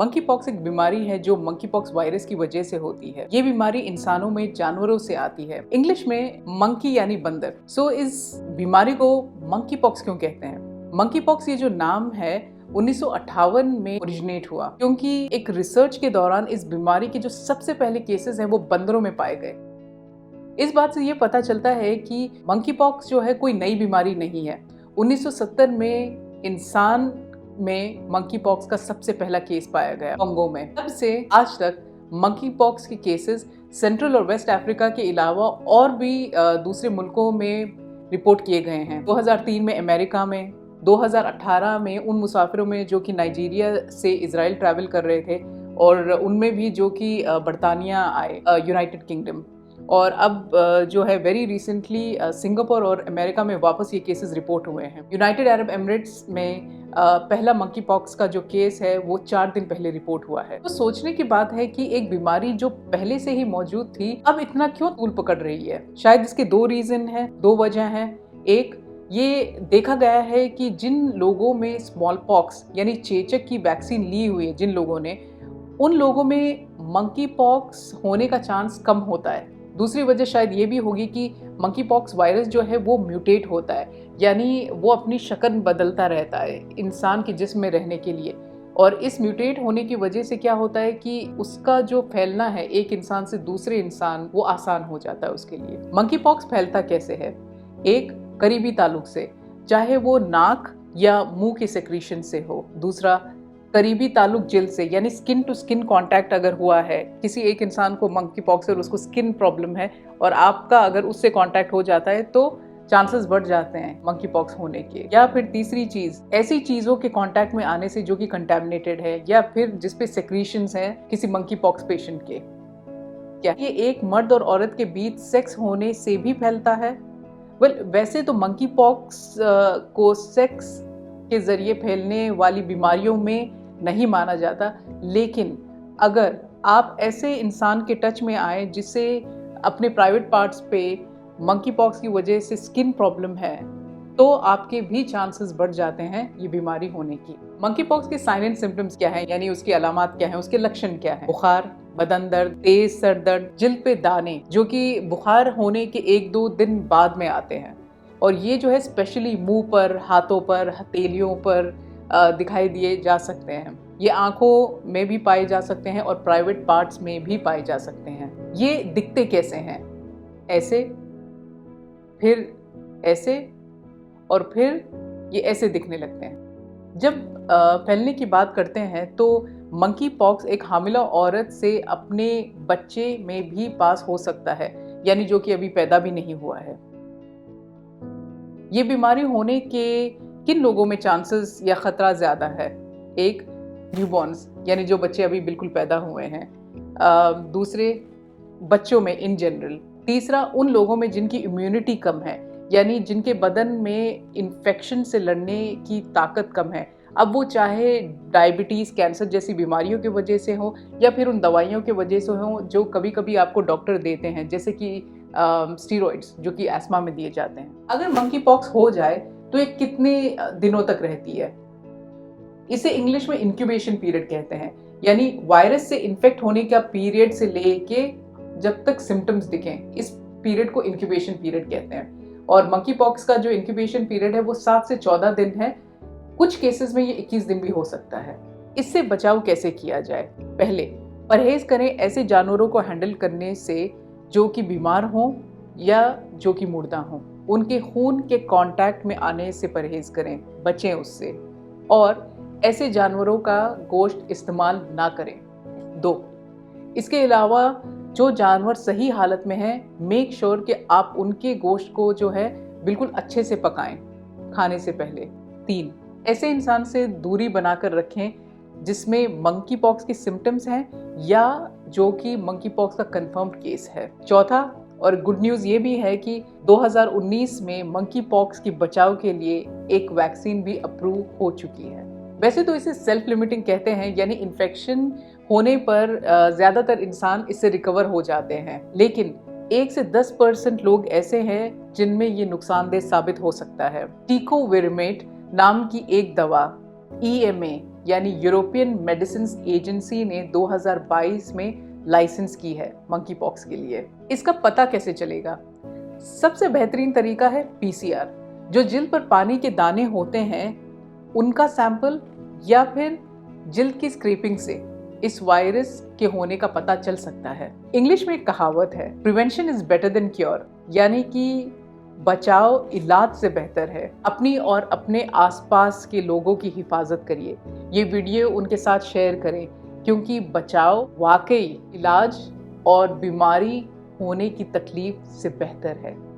Monkey pox एक बीमारी है जो मंकी पॉक्स वायरस की वजह से होती है। ये बीमारी इंसानों में जानवरों से आती है। इंग्लिश में मंकी यानी बंदर। इस बीमारी को मंकी पॉक्स क्यों कहते हैं? मंकी पॉक्स ये जो नाम है 1958 में ओरिजिनेट हुआ, क्योंकि एक रिसर्च के दौरान इस बीमारी के जो सबसे पहले केसेस हैं वो बंदरों में पाए गए। इस बात से ये पता चलता है कि मंकी पॉक्स जो है कोई नई बीमारी नहीं है। 1970 में इंसान में मंकी पॉक्स का सबसे पहला केस पाया गया कांगो में। तब से आज तक मंकी पॉक्स के केसेस सेंट्रल और वेस्ट अफ्रीका के अलावा और भी दूसरे मुल्कों में रिपोर्ट किए गए हैं। 2003 में अमेरिका में, 2018 में उन मुसाफिरों में जो कि नाइजीरिया से इजराइल ट्रैवल कर रहे थे और उनमें भी जो कि बरतानिया आए, यूनाइटेड किंगडम, और अब जो है वेरी रिसेंटली सिंगापुर और अमेरिका में वापस ये केसेस रिपोर्ट हुए हैं। यूनाइटेड अरब एमिरेट्स में पहला मंकी पॉक्स का जो केस है वो 4 दिन पहले रिपोर्ट हुआ है। तो सोचने की बात है कि एक बीमारी जो पहले से ही मौजूद थी अब इतना क्यों तूल पकड़ रही है। शायद इसके 2 रीजन है, 2 वजह हैं। एक, ये देखा गया है कि जिन लोगों में स्मॉल पॉक्स यानी चेचक की वैक्सीन ली हुई है, जिन लोगों ने, उन लोगों में मंकी पॉक्स होने का चांस कम होता है। दूसरी वजह शायद ये भी होगी कि मंकी पॉक्स वायरस जो है वो म्यूटेट होता है, यानी वो अपनी शक्ल बदलता रहता है इंसान के जिस्म में रहने के लिए। और इस म्यूटेट होने की वजह से क्या होता है कि उसका जो फैलना है एक इंसान से दूसरे इंसान वो आसान हो जाता है उसके लिए। मंकी पॉक्स फैलता कैसे है? एक, करीबी ताल्लुक से, चाहे वो नाक या मुंह के सेक्रीशन से हो। दूसरा, करीबी ताल्लुक जिल्द से, यानी स्किन टू स्किन कांटेक्ट अगर हुआ है, किसी एक इंसान को मंकी पॉक्स और उसको स्किन प्रॉब्लम है और आपका अगर उससे कांटेक्ट हो जाता है तो चांसेस बढ़ जाते हैं मंकी पॉक्स होने के। या फिर तीसरी चीज, ऐसी चीजों के कांटेक्ट में आने से जो कि कंटेमिनेटेड है या फिर जिसपे सेक्रीशंस हैं किसी मंकी पॉक्स पेशेंट के। क्या ये एक मर्द और औरत के बीच सेक्स होने से भी फैलता है? वैसे तो मंकी पॉक्स को सेक्स के जरिए फैलने वाली बीमारियों में नहीं माना जाता, लेकिन अगर आप ऐसे इंसान के टच में आए जिससे अपने प्राइवेट पार्ट्स पे मंकी पॉक्स की वजह से स्किन प्रॉब्लम है तो आपके भी चांसेस बढ़ जाते हैं ये बीमारी होने की। मंकी पॉक्स के साइन एंड सिम्टम्स क्या हैं, यानी उसकी अलामात क्या हैं, उसके लक्षण क्या हैं? बुखार, बदन दर्द, तेज सर दर्द, जिल्द पे दाने, जो कि बुखार होने के 1-2 दिन बाद में आते हैं, और ये जो है स्पेशली मुंह पर, हाथों पर, हथेलियों पर दिखाई दिए जा सकते हैं। ये आंखों में भी पाए जा सकते हैं और प्राइवेट पार्ट्स में भी पाए जा सकते हैं। ये दिखते कैसे हैं? ऐसे, फिर ऐसे, और फिर ये ऐसे दिखने लगते हैं। जब फैलने की बात करते हैं तो मंकी पॉक्स एक हामिला औरत से अपने बच्चे में भी पास हो सकता है, यानी जो कि अभी पैदा भी नहीं हुआ है। ये बीमारी होने के किन लोगों में चांसेस या खतरा ज्यादा है? एक, न्यूबॉर्न्स, यानी जो बच्चे अभी बिल्कुल पैदा हुए हैं। दूसरे, बच्चों में इन जनरल। तीसरा, उन लोगों में जिनकी इम्यूनिटी कम है, यानी जिनके बदन में इन्फेक्शन से लड़ने की ताकत कम है। अब वो चाहे डायबिटीज़, कैंसर जैसी बीमारियों की वजह से हो या फिर उन दवाइयों की वजह से हो जो कभी कभी आपको डॉक्टर देते हैं, जैसे कि स्टीरॉइड्स जो कि एस्मा में दिए जाते हैं। अगर मंकी पॉक्स हो जाए तो ये कितने दिनों तक रहती है? इसे इंग्लिश में इंक्यूबेशन पीरियड कहते हैं, यानी वायरस से इन्फेक्ट होने का पीरियड से लेके जब तक सिम्टम्स दिखें, इस पीरियड को इंक्यूबेशन पीरियड कहते हैं। और मंकी पॉक्स का जो इंक्यूबेशन पीरियड है वो 7 से 14 दिन है। कुछ केसेस में ये 21 दिन भी हो सकता है। इससे बचाव कैसे किया जाए? पहले, परहेज करें ऐसे जानवरों को हैंडल करने से जो कि बीमार हों या जो कि मुर्दा हों। उनके खून के कांटेक्ट में आने से परहेज करें, बचें उससे, और ऐसे जानवरों का गोश्त इस्तेमाल ना करें। 2, इसके अलावा जो जानवर सही हालत में हैं, मेक श्योर कि आप उनके गोश्त को जो है बिल्कुल अच्छे से पकाएं खाने से पहले। 3, ऐसे इंसान से दूरी बनाकर रखें जिसमें मंकी पॉक्स के सिम्टम्स हैं या जो कि मंकी पॉक्स का कंफर्म्ड केस है। चौथा, और गुड न्यूज़ ये भी है कि 2019 में मंकी पॉक्स की बचाव के लिए एक वैक्सीन भी अप्रूव हो चुकी है। वैसे तो इसे सेल्फ लिमिटिंग कहते हैं, यानी इन्फेक्शन होने पर ज़्यादातर इंसान इससे रिकवर हो जाते हैं, लेकिन 1 से 10% लोग ऐसे हैं जिनमें ये नुकसानदेह साबित हो सकता है। टीकोविरमेट नाम की एक दवा EMA यानी यूरोपियन मेडिसिन एजेंसी ने 2022 में लाइसेंस की है मंकी पॉक्स के लिए। इसका पता कैसे चलेगा? सबसे बेहतरीन तरीका है PCR। जो जिल्द पर पानी के दाने होते हैं उनका सैंपल या फिर जिल्द की स्क्रैपिंग से इस वायरस के होने का पता चल सकता है। इंग्लिश में एक कहावत है, prevention is better than cure, यानी कि बचाव इलाज से बेहतर है। अपनी और अपने आसपास के लोगों की हिफाजत करिए। ये वीडियो उनके साथ शेयर करें, क्योंकि बचाव वाकई इलाज और बीमारी होने की तकलीफ से बेहतर है।